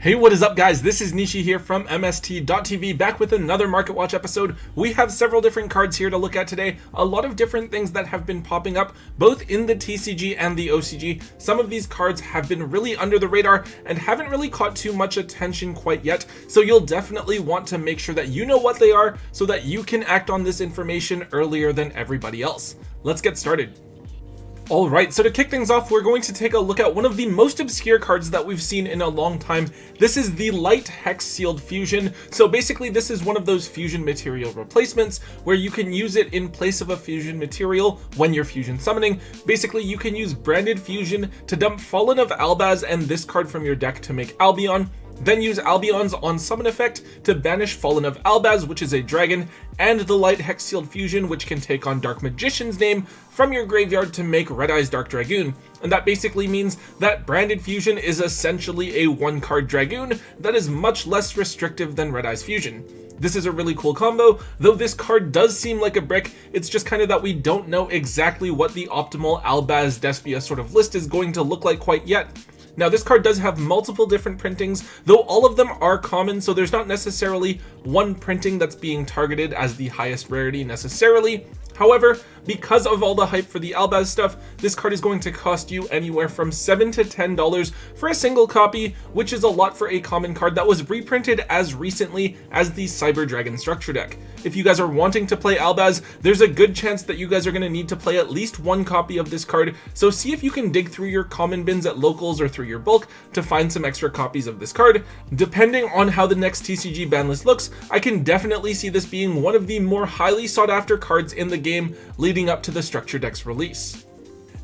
Hey, what is up guys? This is Nishi here from MST.TV, back with another Market Watch episode. We have several different cards here to look at today, a lot of different things that have been popping up, both in the TCG and the OCG. Some of these cards have been really under the radar and haven't really caught too much attention quite yet, so you'll definitely want to make sure that you know what they are so that you can act on this information earlier than everybody else. Let's get started. Alright, so to kick things off, we're going to take a look at one of the most obscure cards that we've seen in a long time. This is the Light Hex Sealed Fusion. So basically this is one of those fusion material replacements where you can use it in place of a fusion material when you're fusion summoning. Basically you can use Branded Fusion to dump Fallen of Albaz and this card from your deck to make Albion. Then use Albion's on summon effect to banish Fallen of Albaz, which is a dragon, and the Light Hex Sealed Fusion, which can take on Dark Magician's name from your graveyard to make Red Eye's Dark Dragoon. And that basically means that Branded Fusion is essentially a one-card Dragoon that is much less restrictive than Red Eye's Fusion. This is a really cool combo, though this card does seem like a brick. It's just kind of that we don't know exactly what the optimal Albaz Despia sort of list is going to look like quite yet. Now this card does have multiple different printings, though all of them are common, so there's not necessarily one printing that's being targeted as the highest rarity necessarily. However, because of all the hype for the Albaz stuff, this card is going to cost you anywhere from $7 to $10 for a single copy, which is a lot for a common card that was reprinted as recently as the Cyber Dragon structure deck. If you guys are wanting to play Albaz, there's a good chance that you guys are going to need to play at least one copy of this card, so see if you can dig through your common bins at locals or through your bulk to find some extra copies of this card. Depending on how the next TCG ban list looks, I can definitely see this being one of the more highly sought after cards in the game leading up to the structure deck's release.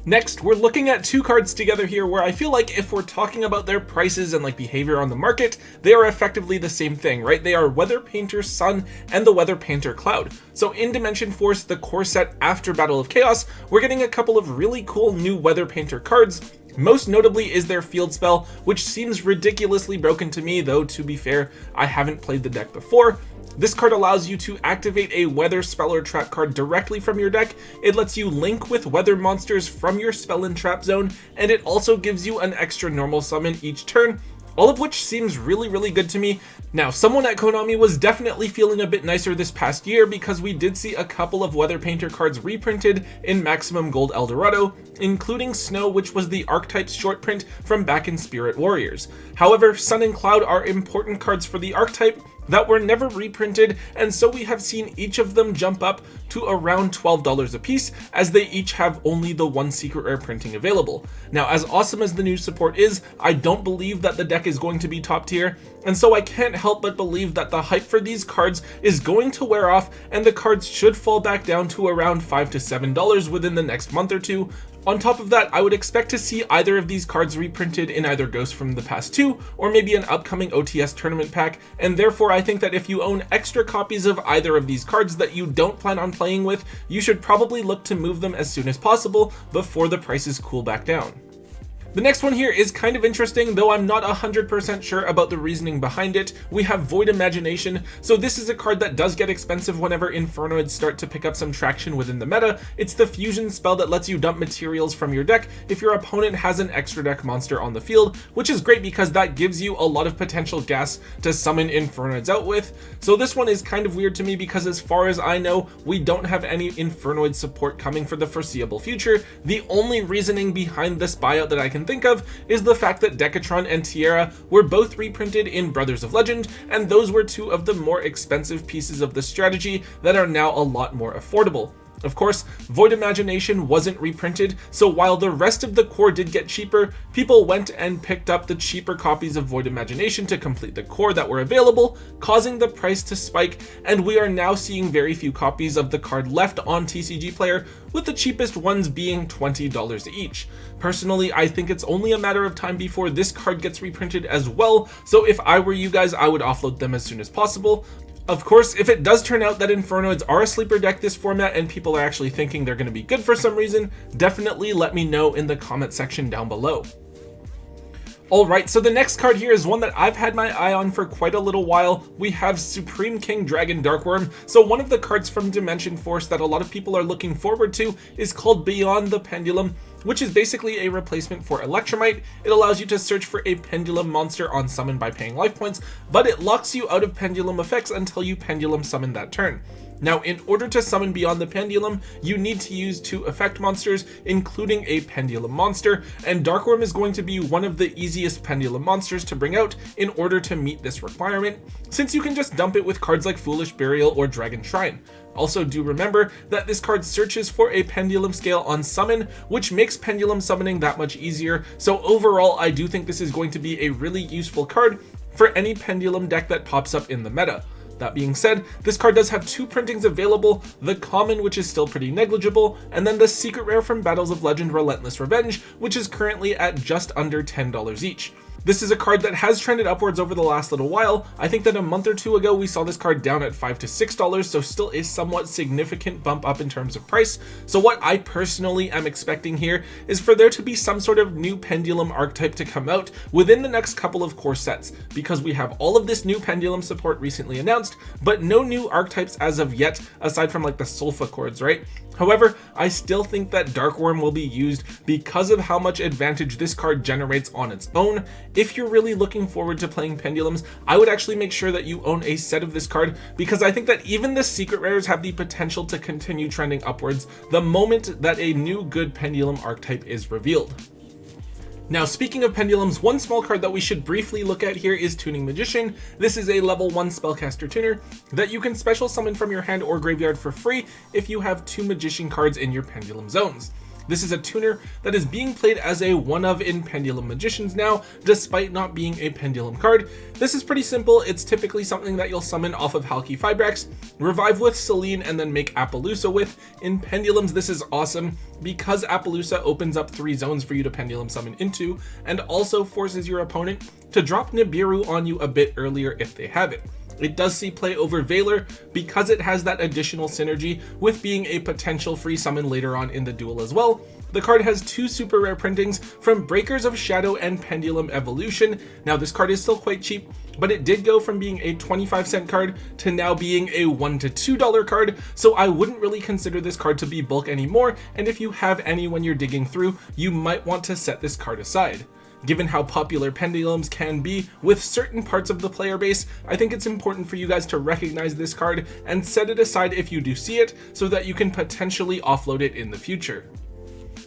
Next, we're looking at two cards together here where I feel like if we're talking about their prices and like behavior on the market, they are effectively the same thing, right? They are Weather Painter Sun and the Weather Painter Cloud. So in Dimension Force, the core set after Battle of Chaos, we're getting a couple of really cool new Weather Painter cards. Most notably is their field spell, which seems ridiculously broken to me, though to be fair, I haven't played the deck before. This card allows you to activate a weather spell or trap card directly from your deck. It lets you link with weather monsters from your spell and trap zone, and it also gives you an extra normal summon each turn, all of which seems really good to me. Now, someone at Konami was definitely feeling a bit nicer this past year because we did see a couple of Weather Painter cards reprinted in Maximum Gold Eldorado, including Snow, which was the Archetypes short print from back in Spirit Warriors. However, Sun and Cloud are important cards for the archetype that were never reprinted, and so we have seen each of them jump up to around $12 a piece, as they each have only the one secret rare printing available. Now, as awesome as the new support is, I don't believe that the deck is going to be top tier, and so I can't help but believe that the hype for these cards is going to wear off, and the cards should fall back down to around $5 to $7 within the next month or two. On top of that, I would expect to see either of these cards reprinted in either Ghost from the Past 2 or maybe an upcoming OTS tournament pack, and therefore I think that if you own extra copies of either of these cards that you don't plan on playing with, you should probably look to move them as soon as possible before the prices cool back down. The next one here is kind of interesting, though I'm not 100% sure about the reasoning behind it. We have Void Imagination. So this is a card that does get expensive whenever Infernoids start to pick up some traction within the meta. It's the fusion spell that lets you dump materials from your deck if your opponent has an extra deck monster on the field, which is great because that gives you a lot of potential gas to summon Infernoids out with. So this one is kind of weird to me because as far as I know, we don't have any Infernoid support coming for the foreseeable future. The only reasoning behind this buyout that I can think of is the fact that Decatron and Tierra were both reprinted in Brothers of Legend, and those were two of the more expensive pieces of the strategy that are now a lot more affordable. Of course, Void Imagination wasn't reprinted, so while the rest of the core did get cheaper, people went and picked up the cheaper copies of Void Imagination to complete the core that were available, causing the price to spike, and we are now seeing very few copies of the card left on TCG Player, with the cheapest ones being $20 each. Personally, I think it's only a matter of time before this card gets reprinted as well, so if I were you guys, I would offload them as soon as possible. Of course, if it does turn out that Infernoids are a sleeper deck this format and people are actually thinking they're going to be good for some reason, definitely let me know in the comment section down below. Alright, so the next card here is one that I've had my eye on for quite a little while. We have Supreme King Dragon Darkworm. So one of the cards from Dimension Force that a lot of people are looking forward to is called Beyond the Pendulum. which is basically a replacement for Electromite. It allows you to search for a Pendulum monster on summon by paying life points, but it locks you out of Pendulum effects until you Pendulum summon that turn. Now, in order to summon beyond the Pendulum, you need to use 2 effect monsters, including a Pendulum monster, and Darkworm is going to be one of the easiest Pendulum monsters to bring out in order to meet this requirement, since you can just dump it with cards like Foolish Burial or Dragon Shrine. Also, do remember that this card searches for a Pendulum scale on summon, which makes Pendulum summoning that much easier, so overall I do think this is going to be a really useful card for any Pendulum deck that pops up in the meta. That being said, this card does have 2 printings available, the common, which is still pretty negligible, and then the secret rare from Battles of Legend Relentless Revenge, which is currently at just under $10 each. This is a card that has trended upwards over the last little while. I think that a month or 2 ago we saw this card down at $5 to $6, so still a somewhat significant bump up in terms of price. So what I personally am expecting here is for there to be some sort of new Pendulum archetype to come out within the next couple of core sets, because we have all of this new Pendulum support recently announced, but no new archetypes as of yet, aside from like the Sulfa chords, right? However, I still think that Darkworm will be used because of how much advantage this card generates on its own. If you're really looking forward to playing Pendulums, I would actually make sure that you own a set of this card, because I think that even the secret rares have the potential to continue trending upwards the moment that a new good Pendulum archetype is revealed. Now, speaking of Pendulums, one small card that we should briefly look at here is Tuning Magician. This is a level 1 spellcaster tuner that you can special summon from your hand or graveyard for free if you have 2 Magician cards in your Pendulum zones. This is a tuner that is being played as a one-of in Pendulum Magicians now, despite not being a Pendulum card. This is pretty simple. It's typically something that you'll summon off of Halki Fibrax, revive with Selene, and then make Appaloosa with. In Pendulums, this is awesome because Appaloosa opens up 3 zones for you to Pendulum summon into, and also forces your opponent to drop Nibiru on you a bit earlier if they have it. It does see play over Valor because it has that additional synergy with being a potential free summon later on in the duel as well. The card has 2 super rare printings from Breakers of Shadow and Pendulum Evolution. Now, this card is still quite cheap, but it did go from being a 25-cent card to now being a $1 to $2 card, so I wouldn't really consider this card to be bulk anymore, and if you have any when you're digging through, you might want to set this card aside. Given how popular Pendulums can be with certain parts of the player base, I think it's important for you guys to recognize this card and set it aside if you do see it, so that you can potentially offload it in the future.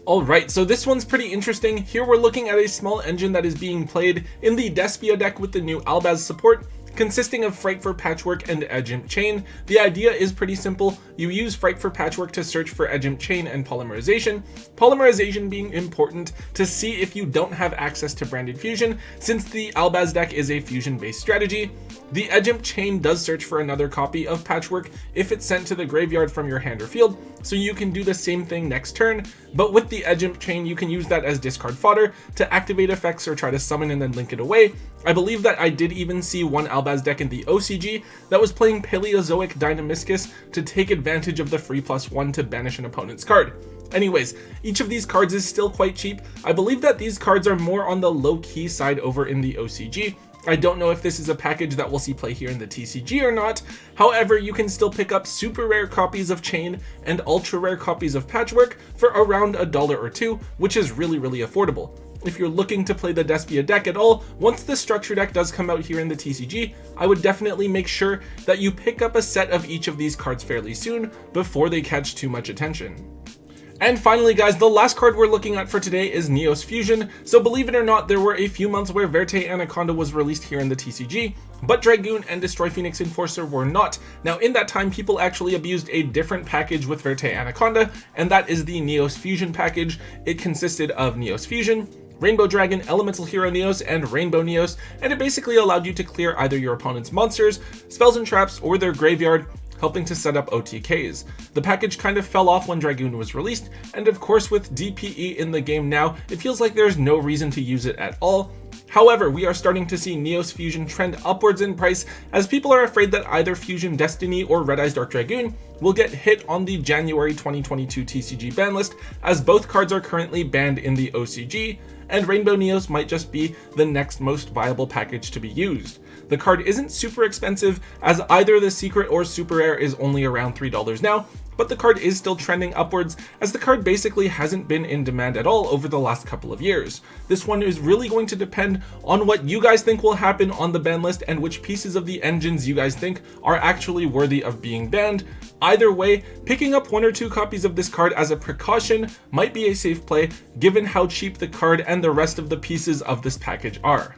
Alright, so this one's pretty interesting. Here we're looking at a small engine that is being played in the Despia deck with the new Albaz support, consisting of Fright for Patchwork and Edge Imp Chain. The idea is pretty simple. You use Fright for Patchwork to search for Edge Imp Chain and Polymerization. Polymerization being important to see if you don't have access to Branded Fusion, since the Albaz deck is a fusion-based strategy. The Edge Imp Chain does search for another copy of Patchwork if it's sent to the graveyard from your hand or field, so you can do the same thing next turn, but with the Edge Imp Chain you can use that as discard fodder to activate effects or try to summon and then link it away. I believe that I did even see one Albaz deck in the OCG that was playing Paleozoic Dynamiscus to take advantage of the free +1 to banish an opponent's card. Anyways, each of these cards is still quite cheap. I believe that these cards are more on the low-key side over in the OCG. I don't know if this is a package that we'll see play here in the TCG or not. However, you can still pick up super rare copies of Chain and ultra rare copies of Patchwork for around $1 or $2, which is really affordable. If you're looking to play the Despia deck at all, once the structure deck does come out here in the TCG, I would definitely make sure that you pick up a set of each of these cards fairly soon before they catch too much attention. And finally, guys, the last card we're looking at for today is Neos Fusion. So believe it or not, there were a few months where Verte Anaconda was released here in the TCG, but Dragoon and Destroy Phoenix Enforcer were not. Now, in that time, people actually abused a different package with Verte Anaconda, and that is the Neos Fusion package. It consisted of Neos Fusion, Rainbow Dragon, Elemental Hero Neos, and Rainbow Neos, and it basically allowed you to clear either your opponent's monsters, spells and traps, or their graveyard, helping to set up OTKs. The package kind of fell off when Dragoon was released, and of course with DPE in the game now, it feels like there's no reason to use it at all. However, we are starting to see Neos Fusion trend upwards in price as people are afraid that either Fusion Destiny or Red Eyes Dark Dragoon will get hit on the January 2022 TCG ban list, as both cards are currently banned in the OCG, and Rainbow Neos might just be the next most viable package to be used. The card isn't super expensive, as either the secret or super rare is only around $3 now, but the card is still trending upwards as the card basically hasn't been in demand at all over the last couple of years. This one is really going to depend on what you guys think will happen on the ban list and which pieces of the engines you guys think are actually worthy of being banned. Either way, picking up 1 or 2 copies of this card as a precaution might be a safe play given how cheap the card and the rest of the pieces of this package are.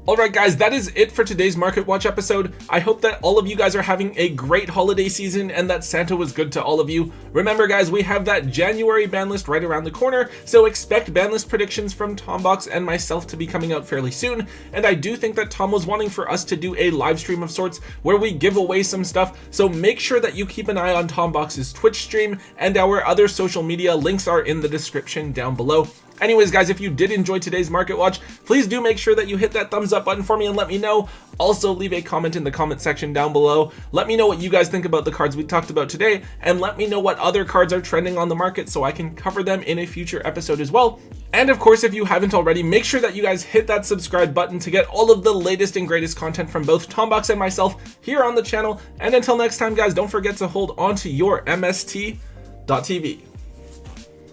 Alright guys, that is it for today's Market Watch episode. I hope that all of you guys are having a great holiday season and that Santa was good to all of you. Remember guys, we have that January ban list right around the corner, so expect ban list predictions from Tombox and myself to be coming out fairly soon. And I do think that Tom was wanting for us to do a live stream of sorts where we give away some stuff, so make sure that you keep an eye on Tombox's Twitch stream, and our other social media links are in the description down below. Anyways guys, if you did enjoy today's Market Watch, please do make sure that you hit that thumbs up button for me and let me know. Also leave a comment in the comment section down below. Let me know what you guys think about the cards we talked about today, and let me know what other cards are trending on the market so I can cover them in a future episode as well. And of course, if you haven't already, make sure that you guys hit that subscribe button to get all of the latest and greatest content from both Tombox and myself here on the channel. And until next time guys, don't forget to hold on to your MST.TV.